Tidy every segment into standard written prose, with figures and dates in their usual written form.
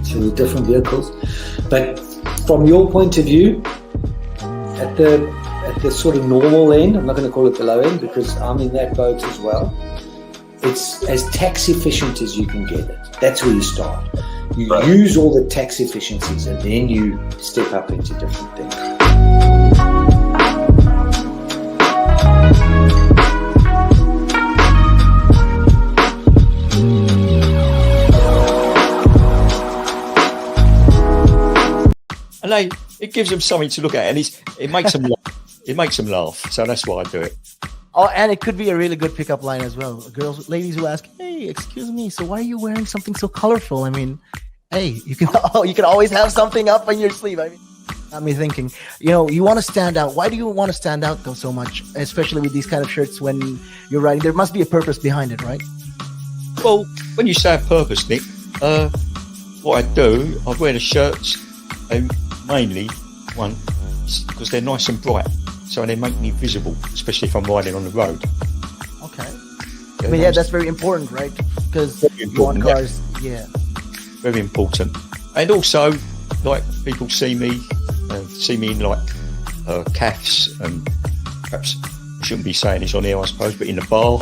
So the different vehicles. But from your point of view, at the sort of normal end, I'm not going to call it the low end because I'm in that boat as well. It's as tax efficient as you can get it. That's where you start. You use all the tax efficiencies and then you step up into different things. And it gives them something to look at, and it makes them laugh. It makes them laugh. So that's why I do it. Oh, and it could be a really good pickup line as well. Ladies who ask, "Hey, excuse me, so why are you wearing something so colorful?" I mean, hey, you can always have something up on your sleeve. I mean, got me thinking. You want to stand out. Why do you want to stand out though so much, especially with these kind of shirts when you're riding? There must be a purpose behind it, right? Well, when you say a purpose, Nick, what I do, I wear the shirts, mainly one because they're nice and bright. So they make me visible, especially if I'm riding on the road. Okay. I mean, that's very important, right? Because you want cars, Very important. And also, like, people see me in, like, calves, and perhaps I shouldn't be saying this on here, I suppose, but in the bar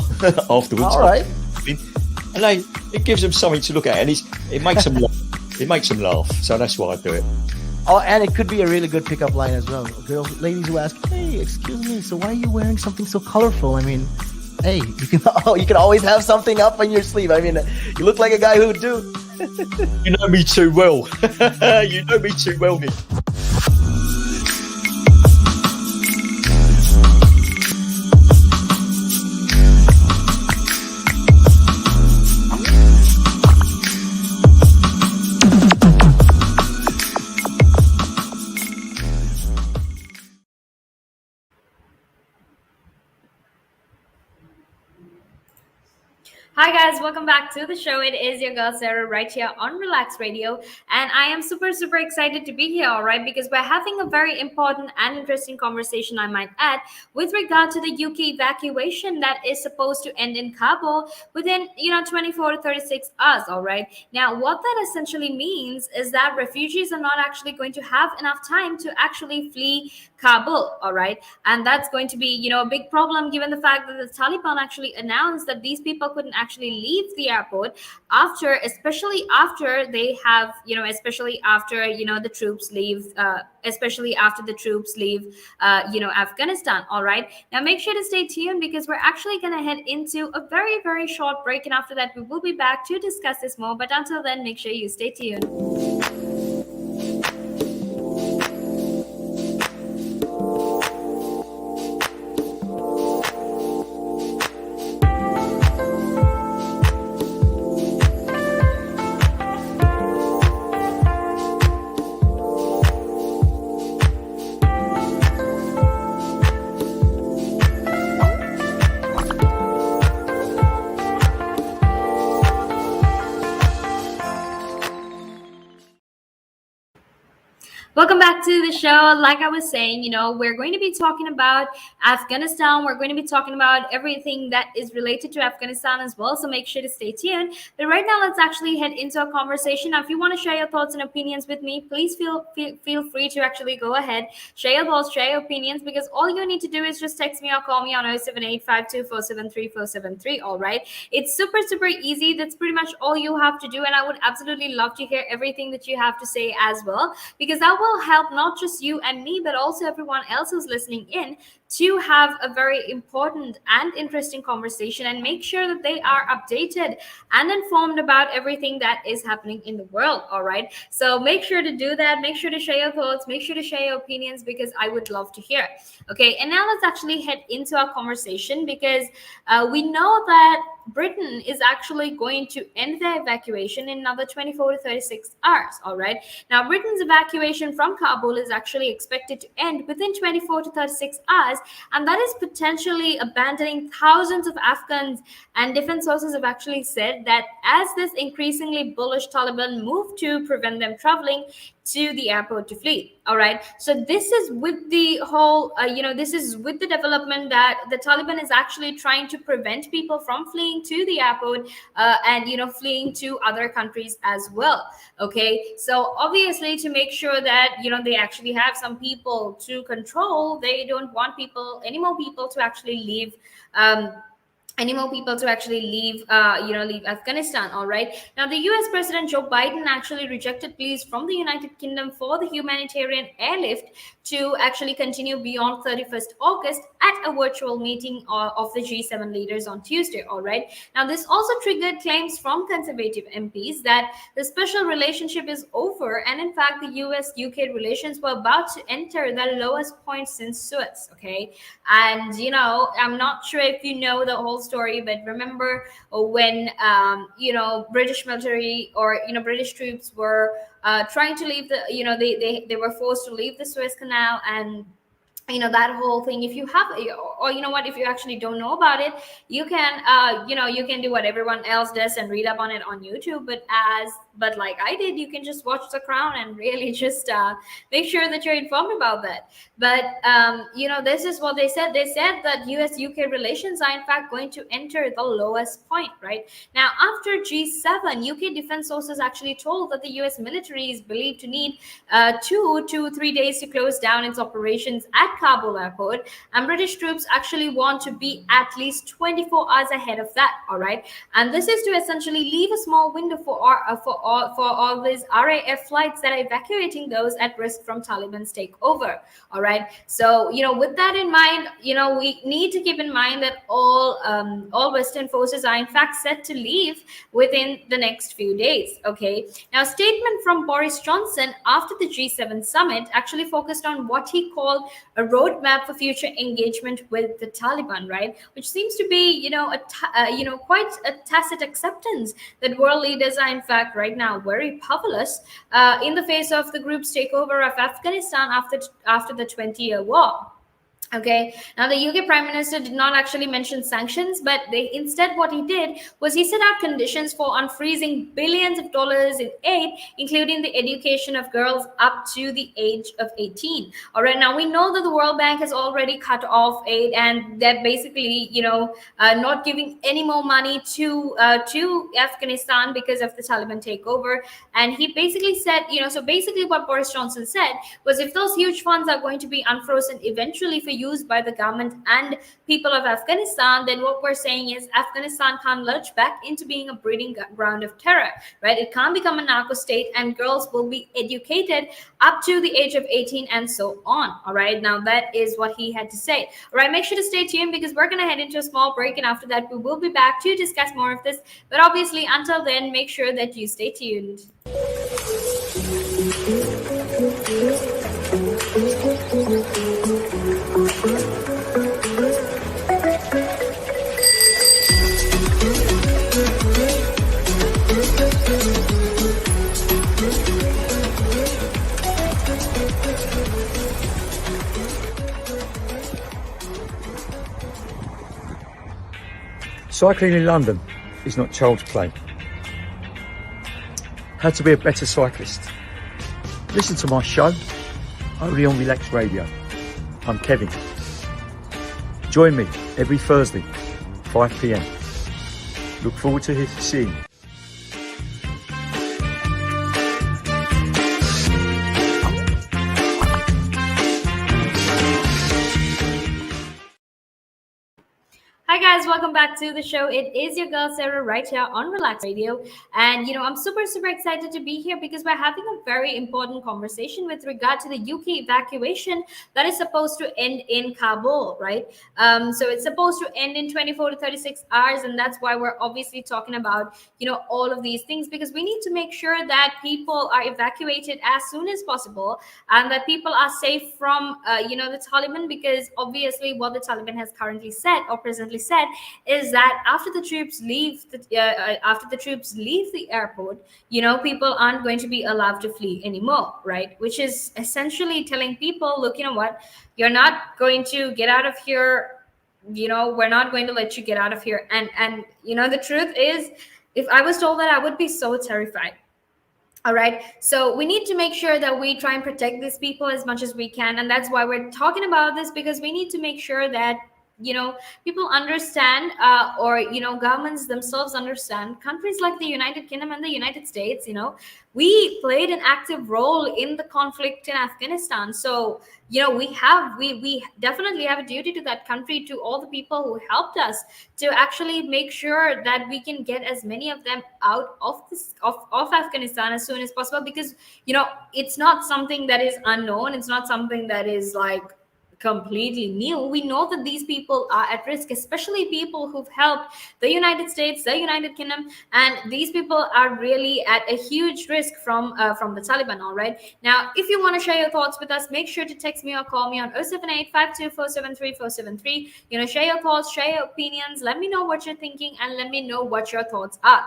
afterwards. All right. And it gives them something to look at, and it makes them laugh. It makes them laugh, so that's why I do it. Oh, and it could be a really good pickup line as well. Ladies who ask, "Hey, excuse me, so why are you wearing something so colorful?" I mean, hey, you can always have something up on your sleeve. I mean, you look like a guy who would do. You know me too well. You know me too well, Nick. Hi guys, welcome back to the show. It is your girl Sarah right here on Relaks Radio, and I am super excited to be here, all right, because we're having a very important and interesting conversation, I might add, with regard to the UK evacuation that is supposed to end in Kabul within 24 to 36 hours, all right. Now what that essentially means is that refugees are not actually going to have enough time to actually flee Kabul, all right, and that's going to be a big problem given the fact that the Taliban actually announced that these people couldn't actually leave the airport especially after they have especially after the troops leave Afghanistan, all right. Now make sure to stay tuned because we're actually going to head into a very short break, and after that we will be back to discuss this more, but until then make sure you stay tuned. Welcome back to the show. Like I was saying, we're going to be talking about Afghanistan. We're going to be talking about everything that is related to Afghanistan as well. So make sure to stay tuned. But right now, let's actually head into a conversation. Now, if you want to share your thoughts and opinions with me, please feel free to actually go ahead. Share your thoughts, share your opinions, because all you need to do is just text me or call me on 078-52-473-473. All right. It's super easy. That's pretty much all you have to do. And I would absolutely love to hear everything that you have to say as well, because that will help not just you and me, but also everyone else who's listening in to have a very important and interesting conversation and make sure that they are updated and informed about everything that is happening in the world. All right. So make sure to do that. Make sure to share your thoughts. Make sure to share your opinions, because I would love to hear. Okay. And now let's actually head into our conversation, because we know that Britain is actually going to end their evacuation in another 24 to 36 hours. All right. Now, Britain's evacuation from Kabul is actually expected to end within 24 to 36 hours. And that is potentially abandoning thousands of Afghans. And different sources have actually said that as this increasingly bullish Taliban move to prevent them traveling, to the airport to flee. All right, so this is with the whole this is with the development that the Taliban is actually trying to prevent people from fleeing to the airport, and fleeing to other countries as well. Okay, so obviously, to make sure that they actually have some people to control, they don't want any more people to actually leave, leave Afghanistan. All right, now the US President Joe Biden actually rejected pleas from the United Kingdom for the humanitarian airlift to actually continue beyond 31st August at a virtual meeting of the G7 leaders on Tuesday. All right, now this also triggered claims from conservative MPs that the special relationship is over, and in fact the US UK relations were about to enter the lowest point since Suez. Okay, and I'm not sure if you know the whole story, but remember when British military, or British troops were trying to leave the they were forced to leave the Suez Canal, and that whole thing. If you have, or what, if you actually don't know about it, you can you can do what everyone else does and read up on it on YouTube, but like I did, you can just watch The Crown and really just make sure that you're informed about that. But this is what they said. They said that US UK relations are in fact going to enter the lowest point right now. After G7, UK defense sources actually told that the US military is believed to need 2 to 3 days to close down its operations at Kabul airport, and British troops actually want to be at least 24 hours ahead of that. All right, and this is to essentially leave a small window for all these RAF flights that are evacuating those at risk from Taliban's takeover. All right, so with that in mind, we need to keep in mind that all Western forces are in fact set to leave within the next few days. Okay, now statement from Boris Johnson after the G7 summit actually focused on what he called a roadmap for future engagement with the Taliban, right? Which seems to be, quite a tacit acceptance that world leaders are in fact right now very powerless in the face of the group's takeover of Afghanistan after the 20-year war. Okay, now the UK Prime Minister did not actually mention sanctions, but instead what he did was he set out conditions for unfreezing billions of dollars in aid, including the education of girls up to the age of 18. All right, now we know that the World Bank has already cut off aid, and they're basically, not giving any more money to Afghanistan because of the Taliban takeover. And he basically said, so basically what Boris Johnson said was, if those huge funds are going to be unfrozen eventually for used by the government and people of Afghanistan, then what we're saying is Afghanistan can't lurch back into being a breeding ground of terror, right? It can't become a narco state, and girls will be educated up to the age of 18 and so on. All right, now that is what he had to say. All right, make sure to stay tuned because we're going to head into a small break, and after that we will be back to discuss more of this. But obviously, until then, make sure that you stay tuned. Cycling in London is not child's play. How to be a better cyclist. Listen to my show, only on Relaks Radio. I'm Kevin. Join me every Thursday, 5 p.m. Look forward to seeing you. Hi guys, welcome back to the show. It is your girl Sarah right here on Relaks Radio, and I'm super excited to be here because we're having a very important conversation with regard to the UK evacuation that is supposed to end in Kabul, right? So it's supposed to end in 24 to 36 hours, and that's why we're obviously talking about all of these things, because we need to make sure that people are evacuated as soon as possible and that people are safe from the Taliban, because obviously what the Taliban has currently said or presently said is that after the troops leave the airport, people aren't going to be allowed to flee anymore, right? Which is essentially telling people, look, what, you're not going to get out of here. We're not going to let you get out of here. And the truth is, if I was told that, I would be so terrified. All right. So we need to make sure that we try and protect these people as much as we can. And that's why we're talking about this, because we need to make sure that, people understand, or, governments themselves understand. Countries like the United Kingdom and the United States, we played an active role in the conflict in Afghanistan. So, we definitely have a duty to that country, to all the people who helped us, to actually make sure that we can get as many of them out of this of Afghanistan as soon as possible, because it's not something that is unknown. It's not something that is like completely new. We know that these people are at risk, especially people who've helped the United States, the United Kingdom, and these people are really at a huge risk from the Taliban. All right. Now, if you want to share your thoughts with us, make sure to text me or call me on 078-52473473. Share your thoughts, share your opinions. Let me know what you're thinking, and let me know what your thoughts are.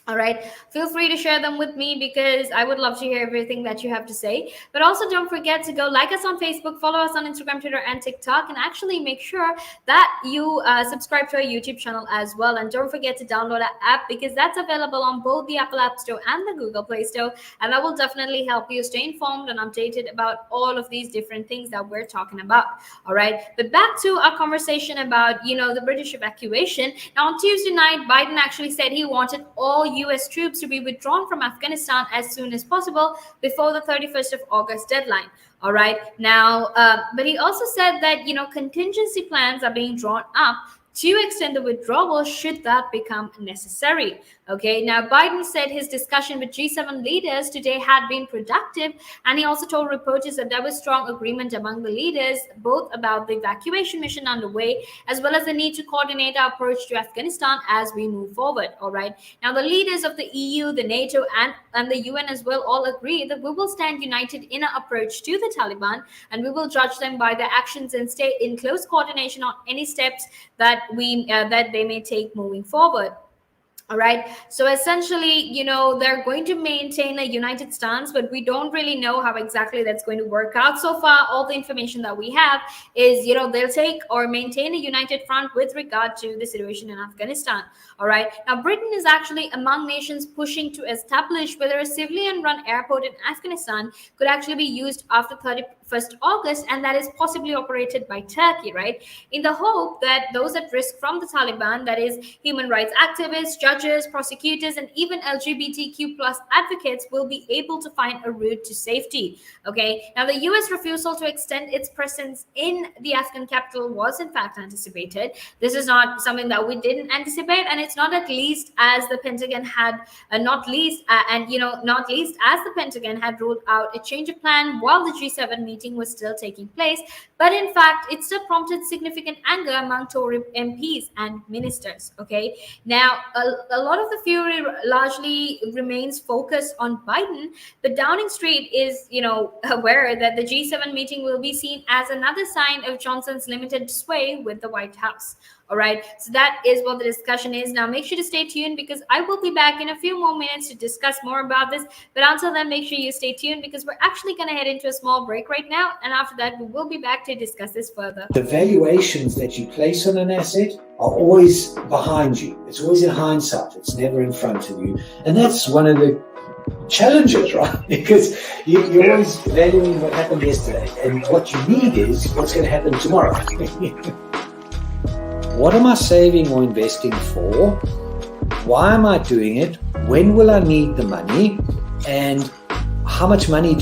All right. Feel free to share them with me, because I would love to hear everything that you have to say. But also don't forget to go like us on Facebook, follow us on Instagram, Twitter, and TikTok, and actually make sure that you subscribe to our YouTube channel as well. And don't forget to download our app, because that's available on both the Apple App Store and the Google Play Store. And that will definitely help you stay informed and updated about all of these different things that we're talking about. All right. But back to our conversation about, the British evacuation. Now, on Tuesday night, Biden actually said he wanted all US troops to be withdrawn from Afghanistan as soon as possible before the 31st of August deadline. All right. Now, but he also said that, contingency plans are being drawn up to extend the withdrawal should that become necessary. Okay. Now, Biden said his discussion with G7 leaders today had been productive, and he also told reporters that there was strong agreement among the leaders, both about the evacuation mission underway, as well as the need to coordinate our approach to Afghanistan as we move forward. All right. Now, the leaders of the EU, the NATO, and the UN as well all agree that we will stand united in our approach to the Taliban, and we will judge them by their actions and stay in close coordination on any steps that they may take moving forward. All right. So essentially, they're going to maintain a united stance, but we don't really know how exactly that's going to work out. So far, all the information that we have is, they'll take or maintain a united front with regard to the situation in Afghanistan. All right. Now, Britain is actually among nations pushing to establish whether a civilian-run airport in Afghanistan could actually be used after 31st August, and that is possibly operated by Turkey, right? In the hope that those at risk from the Taliban, that is human rights activists, judges, prosecutors, and even LGBTQ plus advocates, will be able to find a route to safety. Okay. Now, the US refusal to extend its presence in the Afghan capital was in fact anticipated. This is not something that we didn't anticipate, and it's not least as the Pentagon had not least as the Pentagon had ruled out a change of plan while the G7 meeting was still taking place. But in fact, it still prompted significant anger among Tory MPs and ministers. Okay. Now, a lot of the fury largely remains focused on Biden, but Downing Street is, aware that the G7 meeting will be seen as another sign of Johnson's limited sway with the White House. All right. So that is what the discussion is. Now, make sure to stay tuned, because I will be back in a few more minutes to discuss more about this. But until then, make sure you stay tuned, because we're actually going to head into a small break right now. And after that, we will be back to discuss this further. The valuations that you place on an asset are always behind you. It's always in hindsight. It's never in front of you. And that's one of the challenges, right? Because you're always valuing what happened yesterday. And what you need is what's going to happen tomorrow. What am I saving or investing for? Why am I doing it? When will I need the money? And how much money do